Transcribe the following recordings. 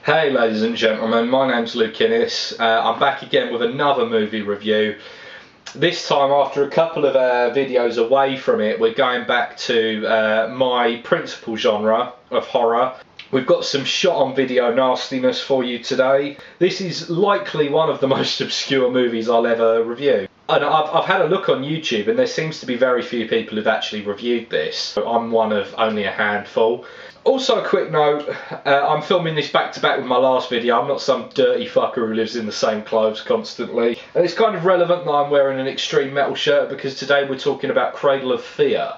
Hey ladies and gentlemen, my name's Luke Innes. I'm back again with another movie review. This time, after a couple of videos away from it, we're going back to my principal genre of horror. We've got some shot on video nastiness for you today. This is likely one of the most obscure movies I'll ever review. And I've had a look on YouTube and there seems to be very few people who've actually reviewed this. I'm one of only a handful. Also a quick note, I'm filming this back to back with my last video. I'm not some dirty fucker who lives in the same clothes constantly. And it's kind of relevant that I'm wearing an extreme metal shirt because today we're talking about Cradle of Fear.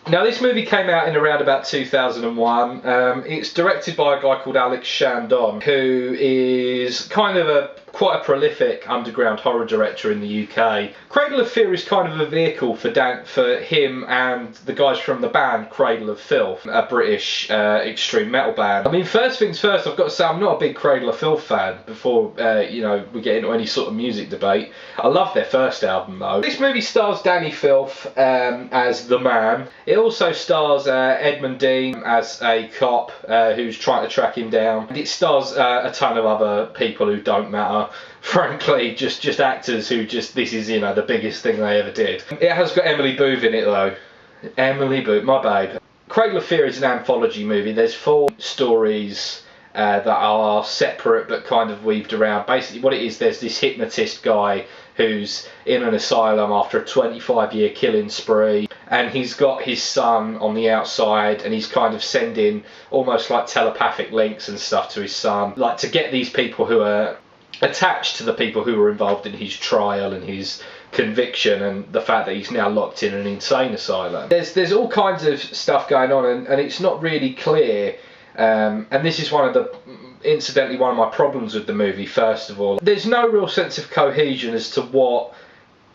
Now this movie came out in around about 2001. It's directed by a guy called Alex Chandon, who is kind of quite a prolific underground horror director in the UK. Cradle of Fear is kind of a vehicle for him and the guys from the band Cradle of Filth, a British extreme metal band. I mean, first things first, I've got to say I'm not a big Cradle of Filth fan before we get into any sort of music debate. I love their first album though. This movie stars Dani Filth as the man. It also stars Edmund Dean as a cop who's trying to track him down. And it stars a ton of other people who don't matter. Frankly, just actors who this is, the biggest thing they ever did. It has got Emily Booth in it though. Emily Booth, my babe. Cradle of Fear is an anthology movie. There's 4 stories that are separate but kind of weaved around. Basically what it is, there's this hypnotist guy who's in an asylum after a 25-year killing spree, and he's got his son on the outside and he's kind of sending almost like telepathic links and stuff to his son, like to get these people who are attached to the people who were involved in his trial and his conviction and the fact that he's now locked in an insane asylum. There's all kinds of stuff going on and it's not really clear, and this is incidentally one of my problems with the movie. First of all, there's no real sense of cohesion as to what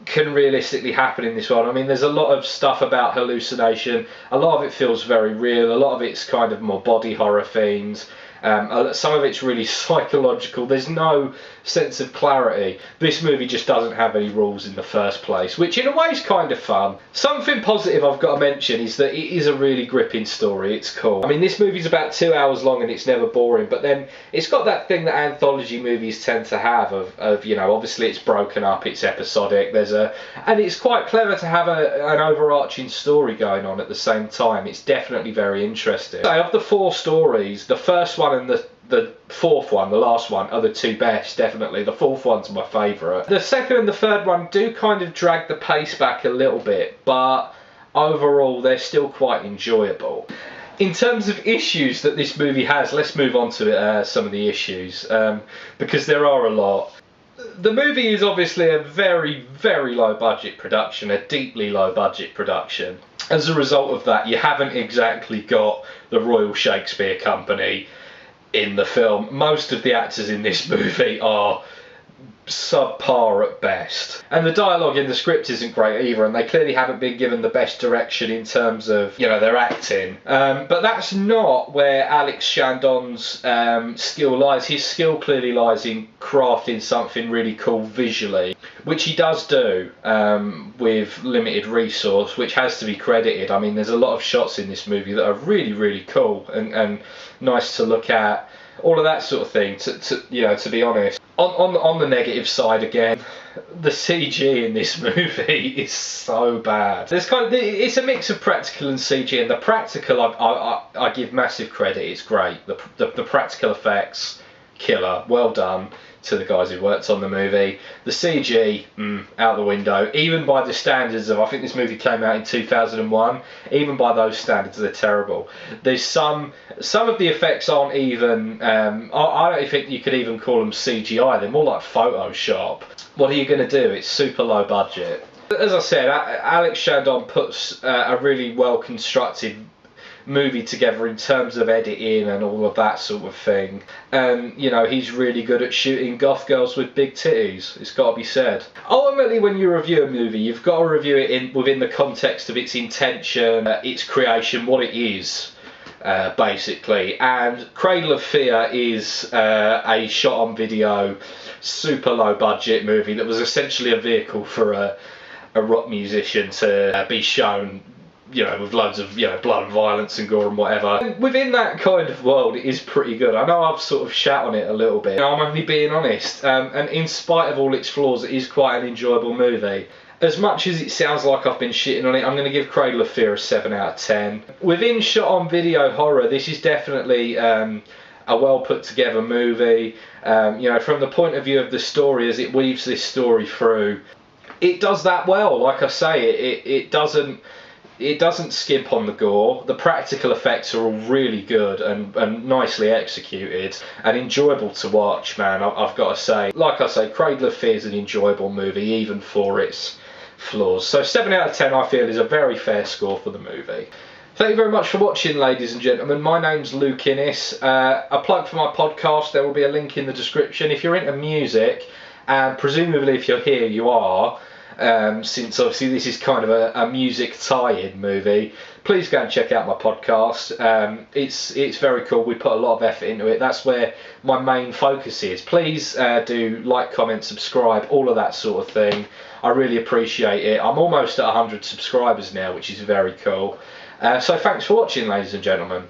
can realistically happen in this world. I mean, there's a lot of stuff about hallucination, a lot of it feels very real, a lot of it's kind of more body horror themes. Some of it's really psychological. There's no sense of clarity. This movie just doesn't have any rules in the first place, which in a way is kind of fun. Something positive I've got to mention is that it is a really gripping story. It's cool. I mean, this movie's about 2 hours long and it's never boring, but then it's got that thing that anthology movies tend to have of obviously it's broken up, it's episodic, and it's quite clever to have an overarching story going on at the same time. It's definitely very interesting. So of the 4 stories, the first one and the fourth one, the last one, are the 2 best, definitely. The fourth one's my favourite. The second and the third one do kind of drag the pace back a little bit, but overall they're still quite enjoyable. In terms of issues that this movie has, let's move on to some of the issues, because there are a lot. The movie is obviously a very, very low budget production, a deeply low budget production. As a result of that, you haven't exactly got the Royal Shakespeare Company in the film. Most of the actors in this movie are subpar at best, and the dialogue in the script isn't great either, and they clearly haven't been given the best direction in terms of their acting, but that's not where Alex Chandon's skill lies. His skill clearly lies in crafting something really cool visually, which he does do with limited resource, which has to be credited. I mean, there's a lot of shots in this movie that are really, really cool and nice to look at, all of that sort of thing. To be honest, on the negative side again, the CG in this movie is so bad. It's a mix of practical and CG, and the practical I give massive credit. It's great. The practical effects, killer, well done to the guys who worked on the movie. The CG, out the window, even by the standards of, I think this movie came out in 2001, even by those standards they're terrible. There's some of the effects aren't even, I don't think you could even call them CGI, they're more like Photoshop. What are you going to do? It's super low budget. As I said, Alex Chandon puts a really well constructed movie together in terms of editing and all of that sort of thing, and he's really good at shooting goth girls with big titties. It's got to be said. Ultimately, when you review a movie, you've got to review it within the context of its intention, its creation, what it is, basically. And Cradle of Fear is a shot on video, super low budget movie that was essentially a vehicle for a rock musician to be shown you know, with loads of, you know, blood and violence and gore and whatever. And within that kind of world, it is pretty good. I know I've sort of shat on it a little bit. I'm only being honest. And in spite of all its flaws, it is quite an enjoyable movie. As much as it sounds like I've been shitting on it, I'm going to give Cradle of Fear a 7 out of 10. Within shot-on-video horror, this is definitely a well put together movie. You know, from the point of view of the story, as it weaves this story through, it does that well. Like I say, it doesn't skimp on the gore. The practical effects are all really good and nicely executed and enjoyable to watch, man. I've got to say. Like I say, Cradle of Fear is an enjoyable movie, even for its flaws. So 7 out of 10, I feel, is a very fair score for the movie. Thank you very much for watching, ladies and gentlemen. My name's Luke Innes. A plug for my podcast, there will be a link in the description. If you're into music, and presumably if you're here you are, since obviously this is kind of a music tie-in movie, please go and check out my podcast. It's very cool. We put a lot of effort into it. That's where my main focus is. Please do like, comment, subscribe, all of that sort of thing. I really appreciate it. I'm almost at 100 subscribers now, which is very cool. So thanks for watching, ladies and gentlemen.